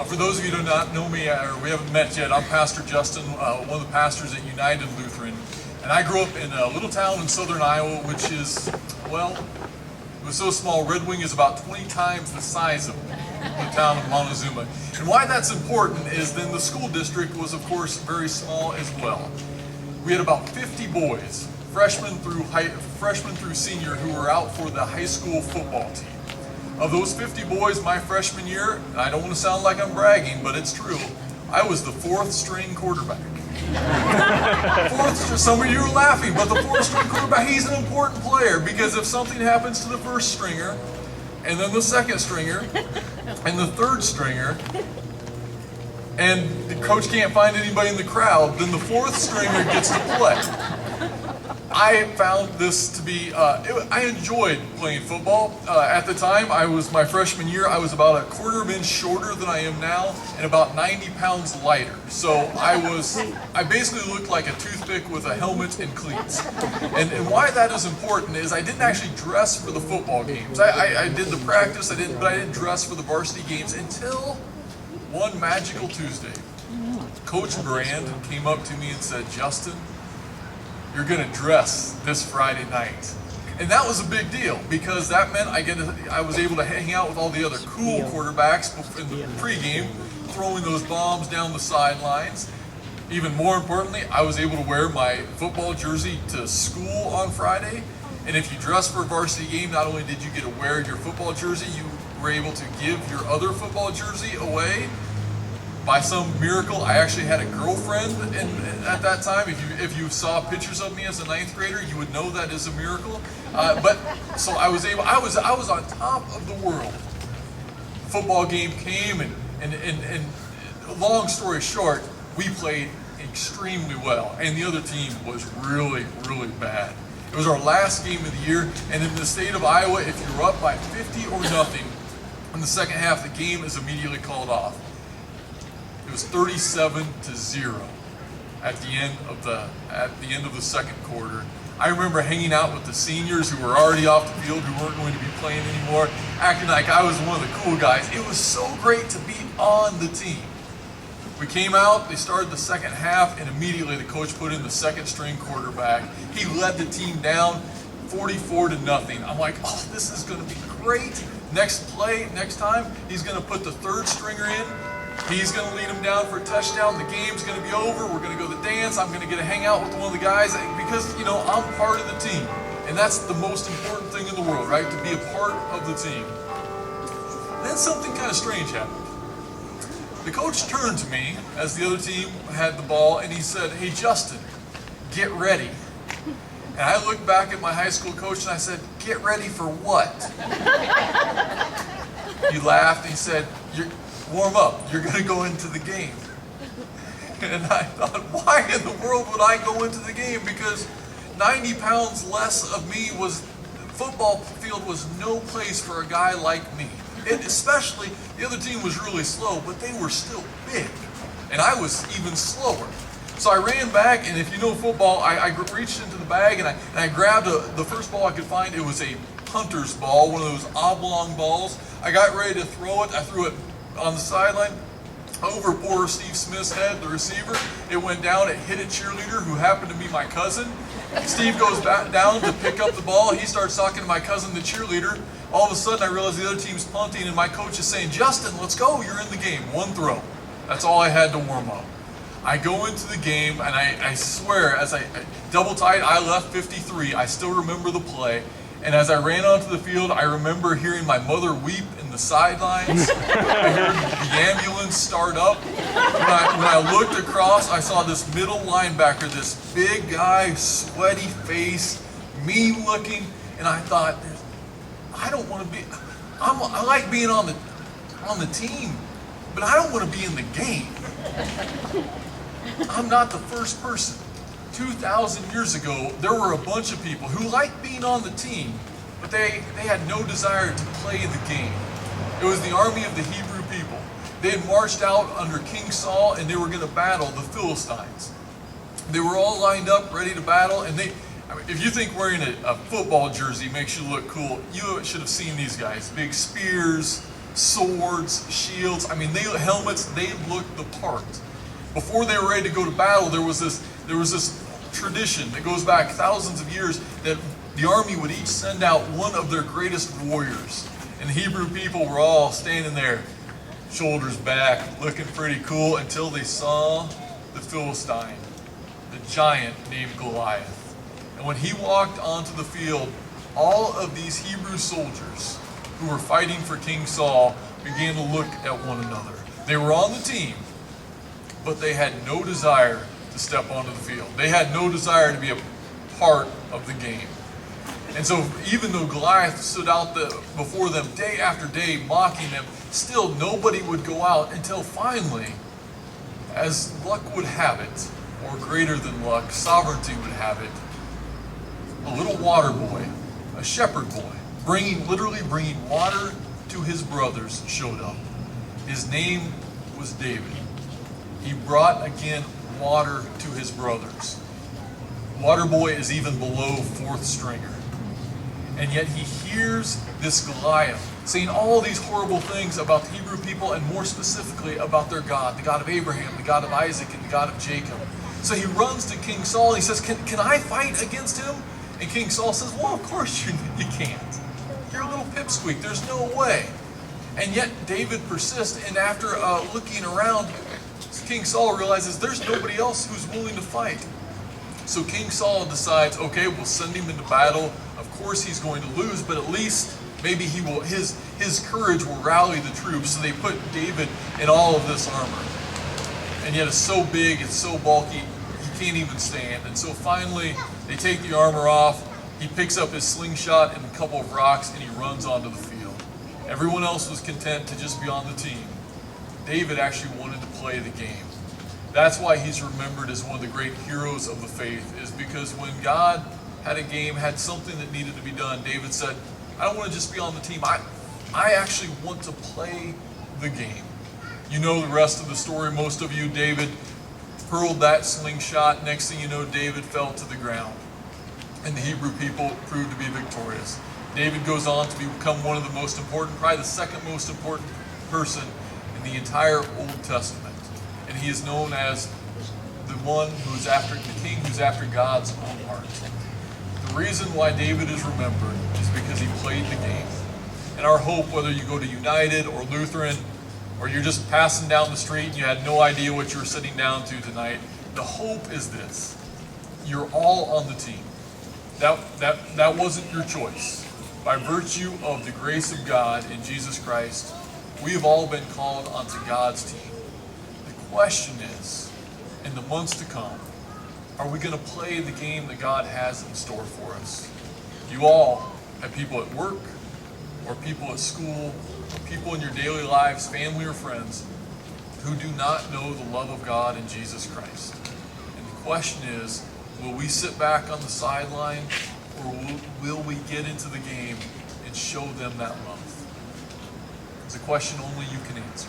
For those of you who do not know me or we haven't met yet, I'm Pastor Justin, one of the pastors at United Lutheran. And I grew up in a little town in southern Iowa, which is, well, it was so small, Red Wing is about 20 times the size of the town of Montezuma. And why that's important is then the school district was, of course, very small as well. We had about 50 boys, freshmen through senior, who were out for the high school football team. Of those 50 boys my freshman year, and I don't want to sound like I'm bragging, but it's true, I was the fourth string quarterback. Some of you are laughing, but the fourth string quarterback, he's an important player because if something happens to the first stringer, and then the second stringer, and the third stringer, and the coach can't find anybody in the crowd, then the fourth stringer gets to play. I found this to be, I enjoyed playing football. At the time, my freshman year, I was about a quarter of an inch shorter than I am now and about 90 pounds lighter. So I basically looked like a toothpick with a helmet and cleats. And why that is important is I didn't actually dress for the football games. I did the practice, but I didn't dress for the varsity games until one magical Tuesday. Coach Brand came up to me and said, "Justin, you're going to dress this Friday night." And that was a big deal because that meant I was able to hang out with all the other cool quarterbacks in the pregame, throwing those bombs down the sidelines. Even more importantly, I was able to wear my football jersey to school on Friday. And if you dress for a varsity game, not only did you get to wear your football jersey, you were able to give your other football jersey away. By some miracle, I actually had a girlfriend at that time. If you saw pictures of me as a ninth grader, you would know that is a miracle. So I was on top of the world. Football game came, and long story short, we played extremely well, and the other team was really, really bad. It was our last game of the year, and in the state of Iowa, if you're up by 50 or nothing in the second half, the game is immediately called off. It was 37-0 at the end of the second quarter. I remember hanging out with the seniors who were already off the field, who weren't going to be playing anymore, acting like I was one of the cool guys. It was so great to be on the team. We came out, they started the second half, and immediately the coach put in the second string quarterback. He led the team down 44-0. I'm like, oh, this is going to be great. Next time, he's going to put the third stringer in. He's going to lead them down for a touchdown. The game's going to be over. We're going to go to the dance. I'm going to get to hang out with one of the guys because, I'm part of the team. And that's the most important thing in the world, right? To be a part of the team. Then something kind of strange happened. The coach turned to me as the other team had the ball and he said, "Hey, Justin, get ready." And I looked back at my high school coach and I said, "Get ready for what?" He laughed and he said, "Warm up, you're going to go into the game." And I thought, why in the world would I go into the game? Because 90 pounds less of me football field was no place for a guy like me. And especially, the other team was really slow, but they were still big. And I was even slower. So I ran back, and if you know football, I reached into the bag and I grabbed the first ball I could find. It was a punter's ball, one of those oblong balls. I got ready to throw it. I threw it on the sideline over poor Steve Smith's head, the receiver. It went down, it hit a cheerleader who happened to be my cousin. Steve goes back down to pick up the ball. He starts talking to my cousin, the cheerleader. All of a sudden I realize the other team's punting and my coach is saying, "Justin, let's go, you're in the game, one throw." That's all I had to warm up. I go into the game and I swear, as I double tight, I left 53. I still remember the play. And as I ran onto the field, I remember hearing my mother weep in the sidelines. I heard the ambulance start up. When I looked across, I saw this middle linebacker, this big guy, sweaty face, mean looking, and I thought, I don't want to be. I like being on the team, but I don't want to be in the game. I'm not the first person. 2,000 years ago, there were a bunch of people who liked being on the team, but they had no desire to play the game. It was the army of the Hebrew people. They had marched out under King Saul, and they were going to battle the Philistines. They were all lined up, ready to battle, and if you think wearing a football jersey makes you look cool, you should have seen these guys. Big spears, swords, shields. I mean, helmets. They looked the part. Before they were ready to go to battle, there was this tradition that goes back thousands of years that the army would each send out one of their greatest warriors. And the Hebrew people were all standing there, shoulders back, looking pretty cool, until they saw the Philistine, the giant named Goliath. And when he walked onto the field, all of these Hebrew soldiers who were fighting for King Saul began to look at one another. They were on the team, but they had no desire to step onto the field. They had no desire to be a part of the game. And so even though Goliath stood out before them day after day, mocking them, still nobody would go out until finally, as luck would have it, or greater than luck, sovereignty would have it, a little water boy, a shepherd boy, literally bringing water to his brothers, showed up. His name was David. He brought again water to his brothers. Water boy is even below fourth stringer. And yet he hears this Goliath saying all these horrible things about the Hebrew people, and more specifically about their God, the God of Abraham, the God of Isaac, and the God of Jacob. So he runs to King Saul and he says, can I fight against him? And King Saul says, well, of course you can't. You're a little pipsqueak. There's no way. And yet David persists, and after looking around, King Saul realizes there's nobody else who's willing to fight. So King Saul decides, okay, we'll send him into battle. Of course he's going to lose, but at least maybe his courage will rally the troops. So they put David in all of this armor. And yet it's so big, it's so bulky, he can't even stand. And so finally they take the armor off. He picks up his slingshot and a couple of rocks, and he runs onto the field. Everyone else was content to just be on the team. David actually wanted to play the game. That's why he's remembered as one of the great heroes of the faith, is because when God had a game, had something that needed to be done, David said, I don't want to just be on the team. I actually want to play the game. You know the rest of the story, most of you. David hurled that slingshot. Next thing you know, David fell to the ground. And the Hebrew people proved to be victorious. David goes on to become one of the most important, probably the second most important person in the entire Old Testament. And he is known as the king who's after God's own heart. The reason why David is remembered is because he played the game. And our hope, whether you go to United or Lutheran, or you're just passing down the street and you had no idea what you were sitting down to tonight, the hope is this: you're all on the team. That wasn't your choice. By virtue of the grace of God in Jesus Christ, we have all been called onto God's team. The question is, in the months to come, are we going to play the game that God has in store for us? You all have people at work, or people at school, or people in your daily lives, family or friends, who do not know the love of God in Jesus Christ. And the question is, will we sit back on the sideline, or will we get into the game and show them that love? It's a question only you can answer.